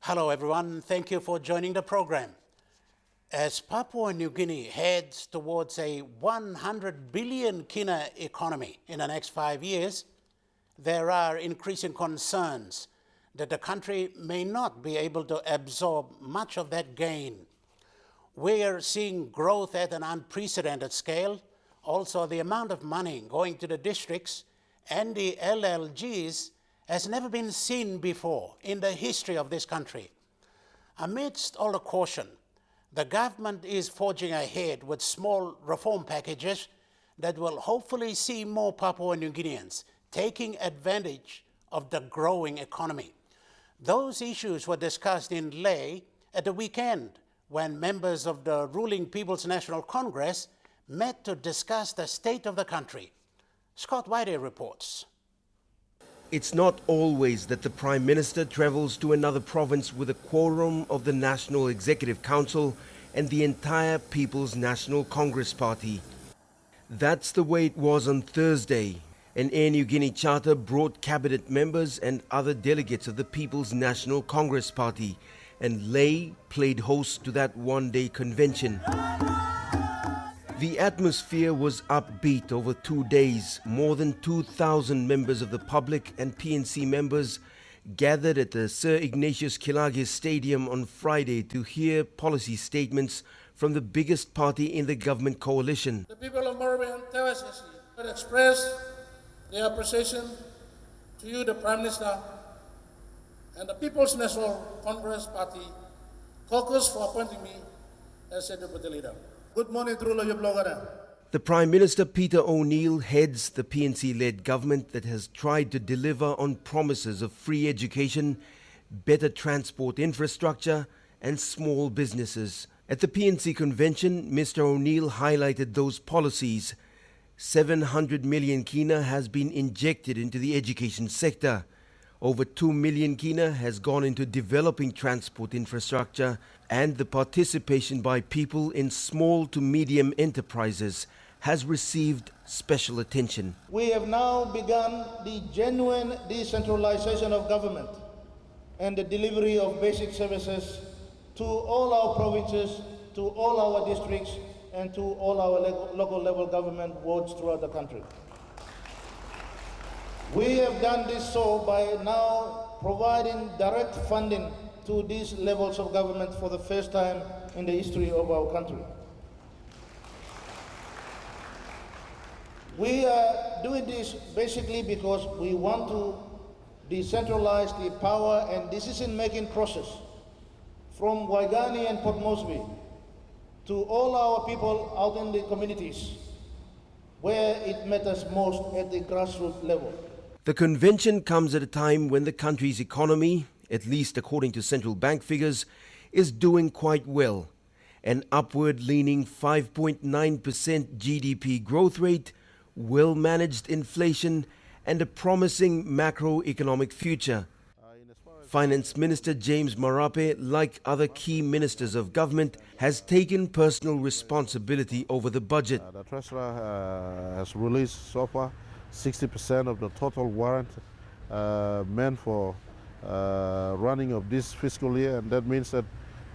Hello everyone, thank you for joining the program. As Papua New Guinea heads towards a 100 billion kina economy in the next 5 years, there are increasing concerns that the country may not be able to absorb much of that gain. We are seeing growth at an unprecedented scale. Also, the amount of money going to the districts and the LLGs has never been seen before in the history of this country. Amidst all the caution, the government is forging ahead with small reform packages that will hopefully see more Papua New Guineans taking advantage of the growing economy. Those issues were discussed in Leh at the weekend when members of the ruling People's National Congress met to discuss the state of the country. Scott Whitey reports. It's not always that the Prime Minister travels to another province with a quorum of the National Executive Council and the entire People's National Congress Party. That's the way it was on Thursday. An Air Niugini charter brought cabinet members and other delegates of the People's National Congress Party, and Leh played host to that one-day convention. The atmosphere was upbeat over 2 days. More than 2,000 members of the public and PNC members gathered at the Sir Ignatius Kilage Stadium on Friday to hear policy statements from the biggest party in the government coalition. The people of Morobe and Tewasasi will express their appreciation to you, the Prime Minister, and the People's National Congress Party caucus for appointing me as a deputy leader. Good morning, The Prime Minister Peter O'Neill heads the PNC-led government that has tried to deliver on promises of free education, better transport infrastructure and small businesses. At the PNC Convention, Mr. O'Neill highlighted those policies. 700 million kina has been injected into the education sector. Over 2 million kina has gone into developing transport infrastructure, and the participation by people in small to medium enterprises has received special attention. We have now begun the genuine decentralization of government and the delivery of basic services to all our provinces, to all our districts, and to all our local level government wards throughout the country. We have done this so by now providing direct funding to these levels of government for the first time in the history of our country. We are doing this basically because we want to decentralize the power and decision-making process from Waigani and Port Moresby to all our people out in the communities where it matters most at the grassroots level. The convention comes at a time when the country's economy, at least according to central bank figures, is doing quite well. An upward-leaning 5.9% GDP growth rate, well-managed inflation, and a promising macroeconomic future. Finance Minister James Marape, like other key ministers of government, has taken personal responsibility over the budget. The Treasury has released so far 60% of the total warrant meant for running of this fiscal year, and that means that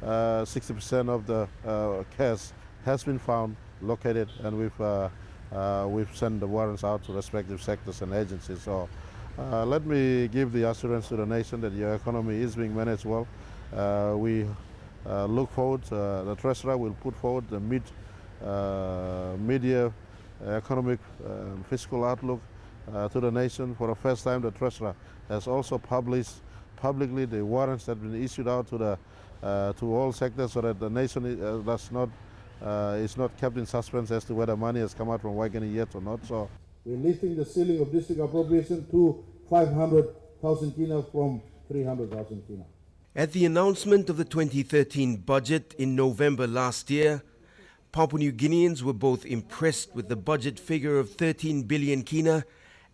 60% of the cash has been found, located, and we've sent the warrants out to respective sectors and agencies. So let me give the assurance to the nation that your economy is being managed well. We look forward, the Treasurer will put forward the mid-year economic fiscal outlook to the nation. For the first time, the Treasurer has also published publicly the warrants that have been issued out to all sectors, so that the nation is not kept in suspense as to whether money has come out from Waigani yet or not. So we're lifting the ceiling of district appropriation to 500,000 kina from 300,000 kina. At the announcement of the 2013 budget in November last year, Papua New Guineans were both impressed with the budget figure of 13 billion kina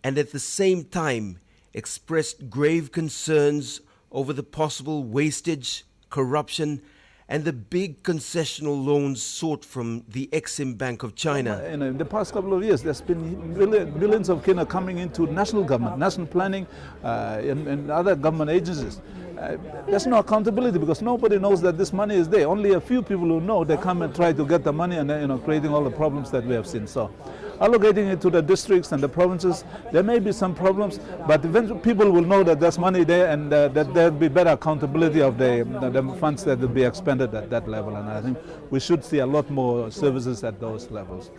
and at the same time expressed grave concerns over the possible wastage, corruption and the big concessional loans sought from the Exim Bank of China. In the past couple of years, there's been billions of kina coming into national government, national planning, and other government agencies. There's no accountability because nobody knows that this money is there. Only a few people who know, they come and try to get the money and creating all the problems that we have seen. So allocating it to the districts and the provinces, there may be some problems, but eventually people will know that there's money there and that there'll be better accountability of the funds that will be expended at that level. And I think we should see a lot more services at those levels.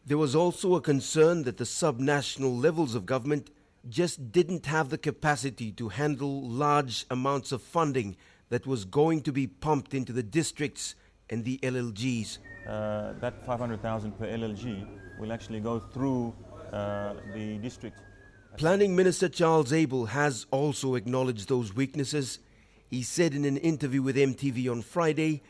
There was also a concern that the subnational levels of government just didn't have the capacity to handle large amounts of funding that was going to be pumped into the districts and the LLGs. That 500,000 per LLG will actually go through the district. Planning Minister Charles Abel has also acknowledged those weaknesses. He said in an interview with MTV on Friday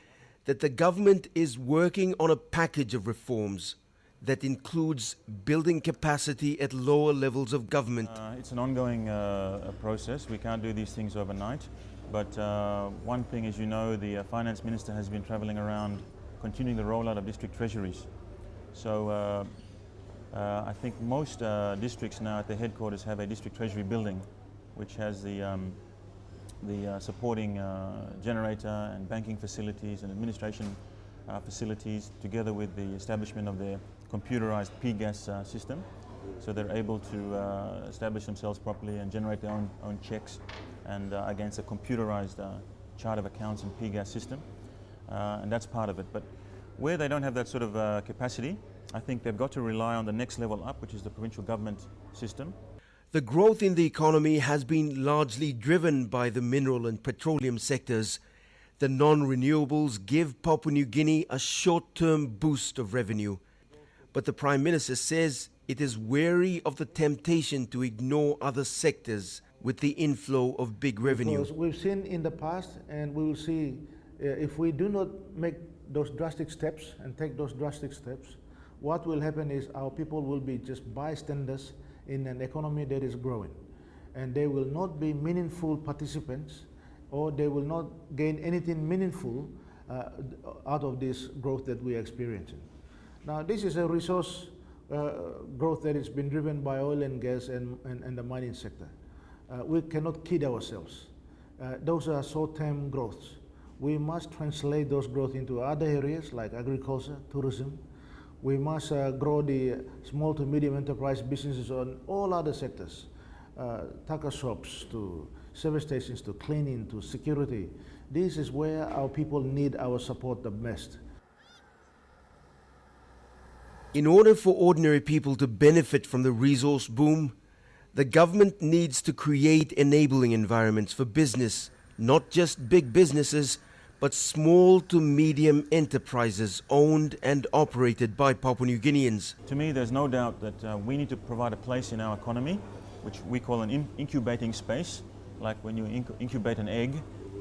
that the government is working on a package of reforms that includes building capacity at lower levels of government. It's an ongoing process. We can't do these things overnight. But one thing, as you know, the Finance Minister has been travelling around continuing the rollout of district treasuries. So I think most districts now at their headquarters have a district treasury building which has the supporting generator and banking facilities and administration facilities, together with the establishment of their computerized PGAS system, so they're able to establish themselves properly and generate their own checks and against a computerized chart of accounts and PGAS system, and that's part of it. But where they don't have that sort of capacity, I think they've got to rely on the next level up, which is the provincial government system. The growth in the economy has been largely driven by the mineral and petroleum sectors. The non-renewables give Papua New Guinea a short-term boost of revenue. But the Prime Minister says it is wary of the temptation to ignore other sectors with the inflow of big revenue. Because we've seen in the past, and we will see if we do not make those drastic steps and take those drastic steps, what will happen is our people will be just bystanders in an economy that is growing. And they will not be meaningful participants, or they will not gain anything meaningful out of this growth that we are experiencing. Now, this is a resource growth that has been driven by oil and gas and the mining sector. We cannot kid ourselves. Those are short-term growths. We must translate those growth into other areas like agriculture, tourism. We must grow the small to medium enterprise businesses on all other sectors, tucker shops to service stations to cleaning to security. This is where our people need our support the best. In order for ordinary people to benefit from the resource boom, the government needs to create enabling environments for business, not just big businesses, but small to medium enterprises owned and operated by Papua New Guineans. To me, there's no doubt that we need to provide a place in our economy, which we call an incubating space. Like when you incubate an egg,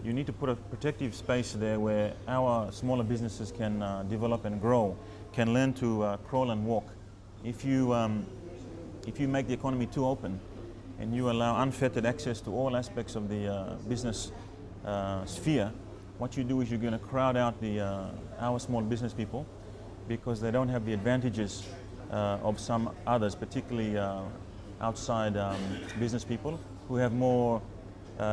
you need to put a protective space there where our smaller businesses can develop and grow, can learn to crawl and walk. If you make the economy too open and you allow unfettered access to all aspects of the business sphere, what you do is you're going to crowd out our small business people because they don't have the advantages of some others, particularly outside business people who have more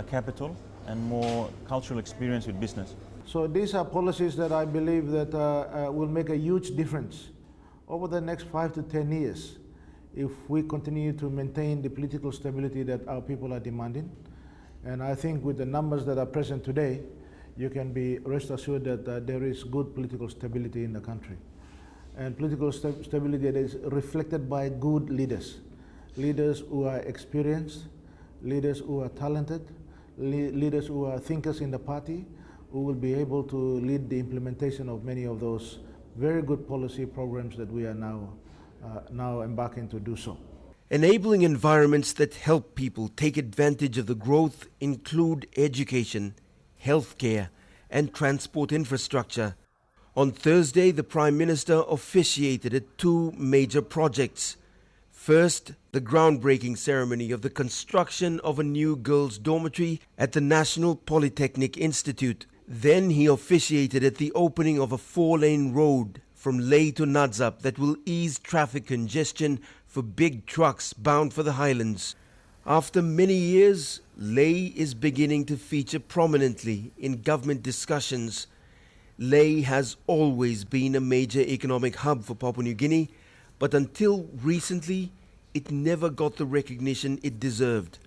capital and more cultural experience with business. So these are policies that I believe that will make a huge difference over the next 5 to 10 years if we continue to maintain the political stability that our people are demanding. And I think with the numbers that are present today, you can be rest assured that there is good political stability in the country. And political stability that is reflected by good leaders. Leaders who are experienced, leaders who are talented, leaders who are thinkers in the party, who will be able to lead the implementation of many of those very good policy programs that we are now embarking to do so. Enabling environments that help people take advantage of the growth include education, healthcare, and transport infrastructure. On Thursday, the Prime Minister officiated at 2 major projects. First, the groundbreaking ceremony of the construction of a new girls' dormitory at the National Polytechnic Institute. Then he officiated at the opening of a 4-lane road from Leh to Nadzab that will ease traffic congestion for big trucks bound for the highlands. After many years, Leh is beginning to feature prominently in government discussions. Leh has always been a major economic hub for Papua New Guinea, but until recently, it never got the recognition it deserved.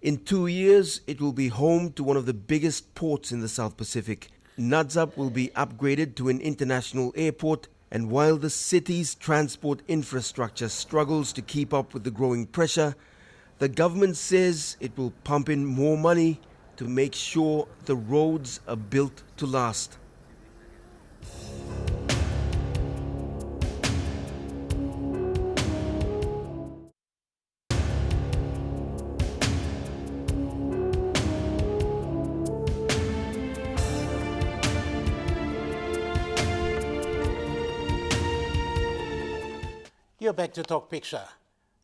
In 2 years, it will be home to one of the biggest ports in the South Pacific. Nadzab will be upgraded to an international airport, and while the city's transport infrastructure struggles to keep up with the growing pressure, the government says it will pump in more money to make sure the roads are built to last. You're back to Tok Piksa.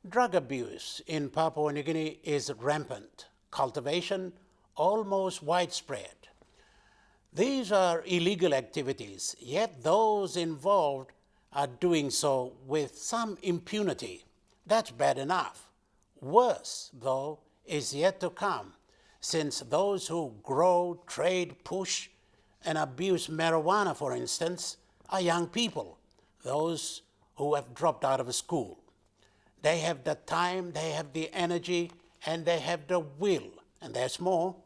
Drug abuse in Papua New Guinea is rampant, cultivation almost widespread. These are illegal activities, yet those involved are doing so with some impunity. That's bad enough. Worse, though, is yet to come, since those who grow, trade, push, and abuse marijuana, for instance, are young people, those who have dropped out of school. They have the time, they have the energy, and they have the will. And there's more.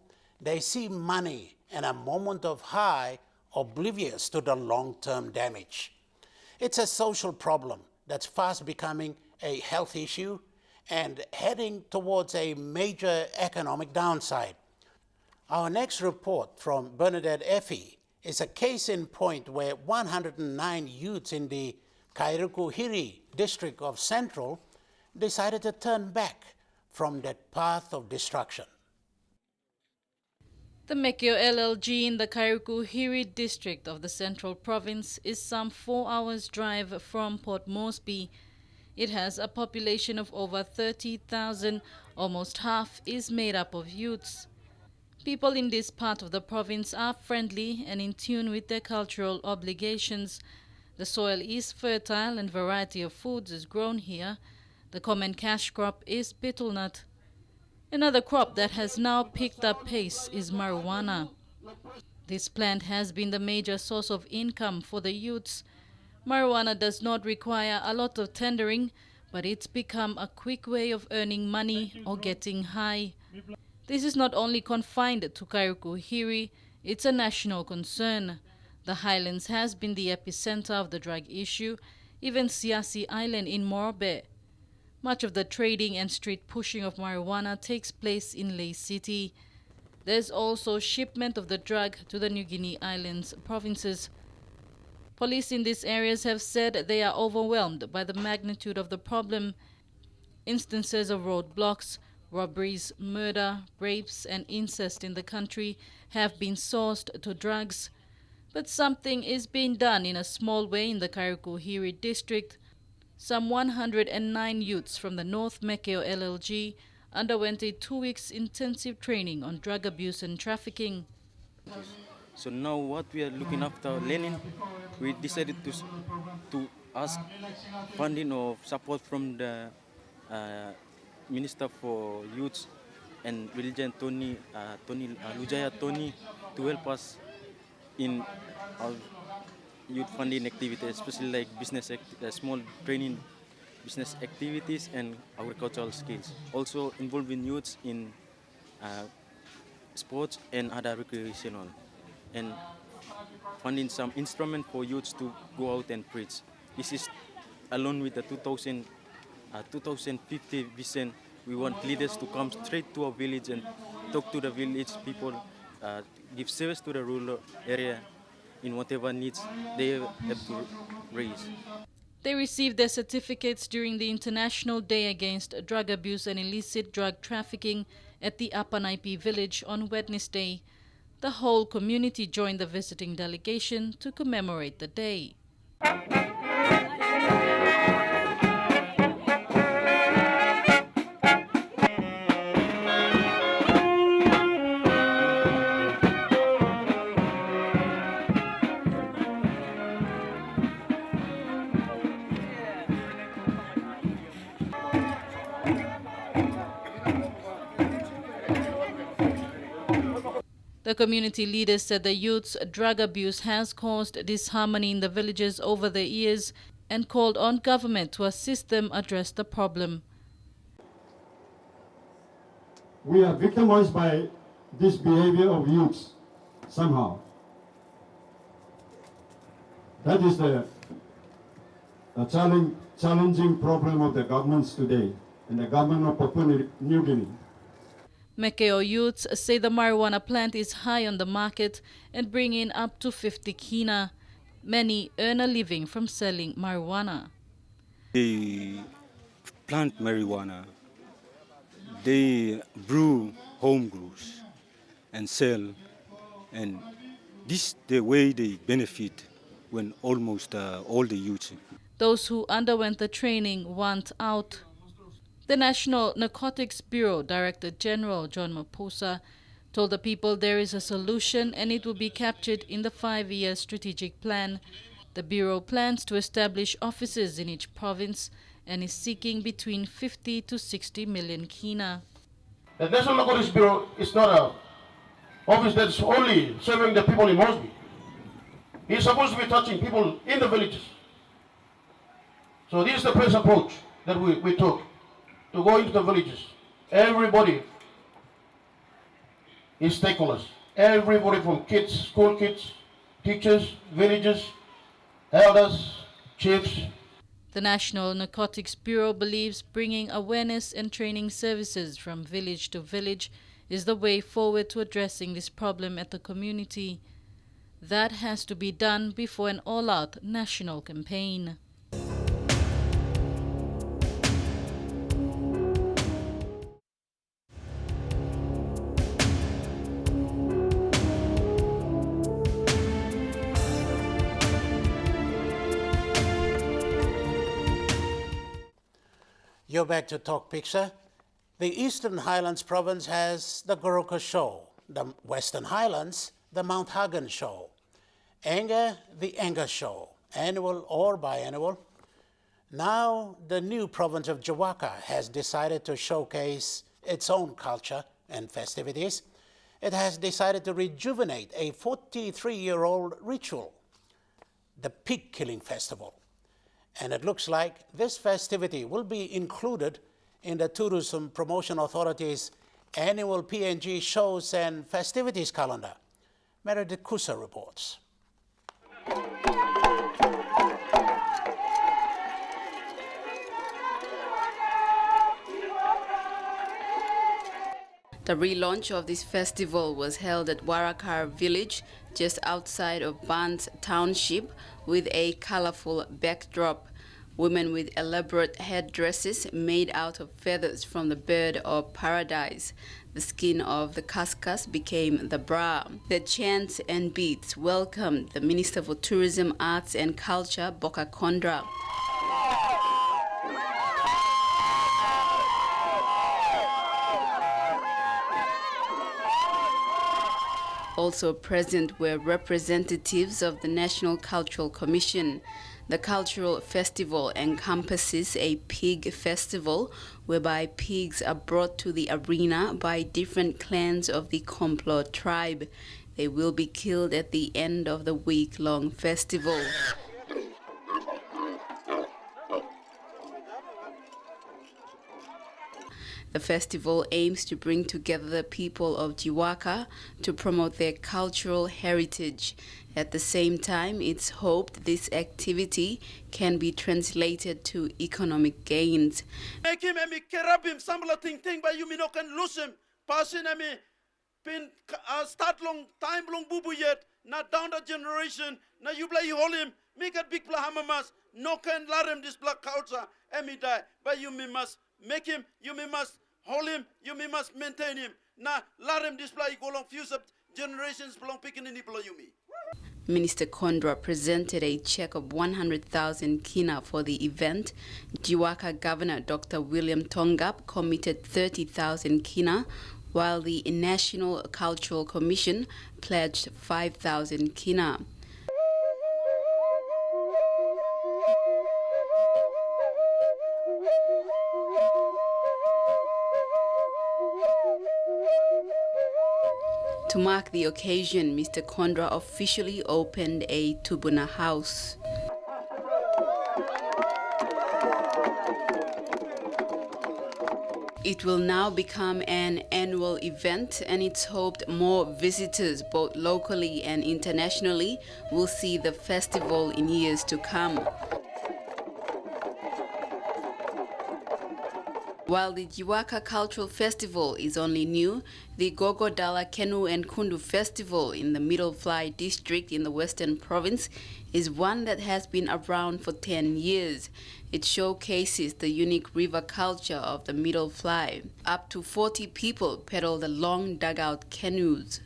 They see money and a moment of high, oblivious to the long-term damage. It's a social problem that's fast becoming a health issue and heading towards a major economic downside. Our next report from Bernadette Effie is a case in point where 109 youths in the Kairuku-Hiri district of Central decided to turn back from that path of destruction. The Mekeo LLG in the Kairuku-Hiri district of the Central Province is some 4 hours' drive from Port Moresby. It has a population of over 30,000. Almost half is made up of youths. People in this part of the province are friendly and in tune with their cultural obligations. The soil is fertile and variety of foods is grown here. The common cash crop is betel nut. Another crop that has now picked up pace is marijuana. This plant has been the major source of income for the youths. Marijuana does not require a lot of tendering, but it's become a quick way of earning money or getting high. This is not only confined to Kairuku-Hiri, it's a national concern. The Highlands has been the epicenter of the drug issue, even Siasi Island in Morobe. Much of the trading and street pushing of marijuana takes place in Leh City. There's also shipment of the drug to the New Guinea Islands provinces. Police in these areas have said they are overwhelmed by the magnitude of the problem. Instances of roadblocks, robberies, murder, rapes, and incest in the country have been sourced to drugs. But something is being done in a small way in the Kairuku-Hiri district. Some 109 youths from the North Mekeo LLG underwent a 2 weeks intensive training on drug abuse and trafficking. So now what we are looking after Lenin, we decided to ask funding or support from the Minister for Youth and Religion, Tony Lujaya Tony, to help us in our youth funding activities, especially like small training business activities and agricultural skills. Also involving youths in sports and other recreational, and funding some instrument for youths to go out and preach. This is along with the 2050 vision. We want leaders to come straight to our village and talk to the village people, give service to the rural area in whatever needs they have to raise. They received their certificates during the International Day Against Drug Abuse and Illicit Drug Trafficking at the Upper Naipi village on Wednesday. The whole community joined the visiting delegation to commemorate the day. The community leaders said the youth's drug abuse has caused disharmony in the villages over the years and called on government to assist them address the problem. We are victimized by this behavior of youths somehow. That is the challenging problem of the governments today and the government of Papua New Guinea. Mekeo youths say the marijuana plant is high on the market and bring in up to 50 kina. Many earn a living from selling marijuana. They plant marijuana, they brew home brews and sell, and this is the way they benefit when almost all the youths. Those who underwent the training want out. The National Narcotics Bureau Director General John Maposa told the people there is a solution and it will be captured in the 5-year strategic plan. The Bureau plans to establish offices in each province and is seeking between 50 to 60 million kina. The National Narcotics Bureau is not an office that's only serving the people in Mosby. It's supposed to be touching people in the villages. So this is the first approach that we took, to go into the villages. Everybody is stakeholders. Everybody from kids, school kids, teachers, villages, elders, chiefs. The National Narcotics Bureau believes bringing awareness and training services from village to village is the way forward to addressing this problem at the community. That has to be done before an all-out national campaign. You're back to Tok Piksa. The Eastern Highlands Province has the Goroka Show, the Western Highlands, the Mount Hagen Show, Anga, the Anga Show, annual or biannual. Now, the new province of Jiwaka has decided to showcase its own culture and festivities. It has decided to rejuvenate a 43-year-old ritual, the Pig Killing Festival. And it looks like this festivity will be included in the Tourism Promotion Authority's annual PNG shows and festivities calendar. Meredith Kusa reports. The relaunch of this festival was held at Warakar village, just outside of Barnes Township, with a colorful backdrop. Women with elaborate headdresses made out of feathers from the bird of paradise. The skin of the kaskas became the bra. The chants and beats welcomed the Minister for Tourism, Arts and Culture, Boka Kondra. Also present were representatives of the National Cultural Commission. The cultural festival encompasses a pig festival whereby pigs are brought to the arena by different clans of the Komplo tribe. They will be killed at the end of the week-long festival. The festival aims to bring together the people of Jiwaka to promote their cultural heritage. At the same time, it's hoped this activity can be translated to economic gains. Make him and kerab him, sambla ting, but you no can lose him. Passing him, pin start long time long bubu yet, not down the generation. Now you play hold him, make a big plahamamas, no can let him this black culture, and me die. But you must make him, you must hold him, you must maintain him. Now let him display go long few generations belong picking in the below you me. Minister Kondra presented a check of 100,000 kina for the event. Jiwaka Governor Dr. William Tongap committed 30,000 kina, while the National Cultural Commission pledged 5,000 kina. To mark the occasion, Mr. Kondra officially opened a Tubuna house. It will now become an annual event, and it's hoped more visitors, both locally and internationally, will see the festival in years to come. While the Jiwaka Cultural Festival is only new, the Gogodala Kenu and Kundu Festival in the Middle Fly district in the Western Province is one that has been around for 10 years. It showcases the unique river culture of the Middle Fly. Up to 40 people paddle the long dugout canoes.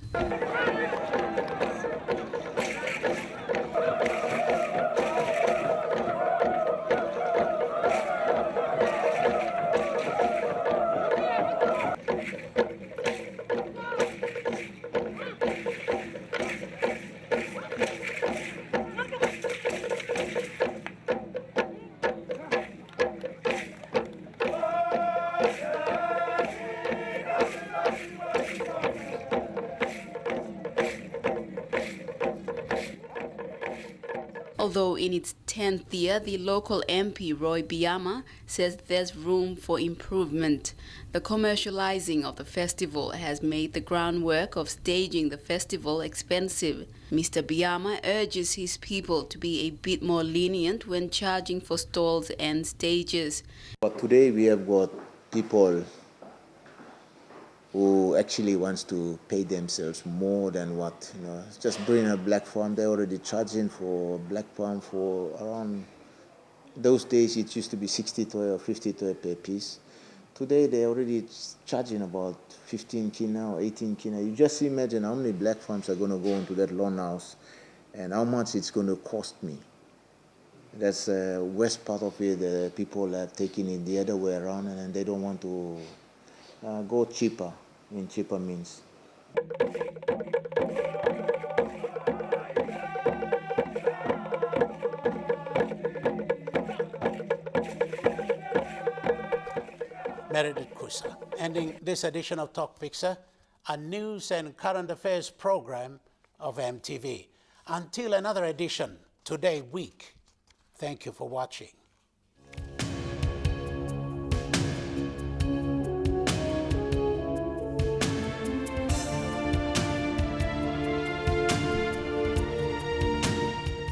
Although in its 10th year, the local MP, Roy Biama, says there's room for improvement. The commercializing of the festival has made the groundwork of staging the festival expensive. Mr. Biama urges his people to be a bit more lenient when charging for stalls and stages. But today we have got people who actually wants to pay themselves more than what, just bring a black farm. They're already charging for black farm for around, those days it used to be 60 toy or 50 toy per piece. Today they're already charging about 15 kina or 18 kina. You just imagine how many black farms are going to go into that lawn house and how much it's going to cost me. That's the west part of it. The people are taking it the other way around and they don't want to go cheaper, when cheaper means. Meredith Kusa, ending this edition of Tok Piksa, a news and current affairs program of MTV. Until another edition, today week, thank you for watching.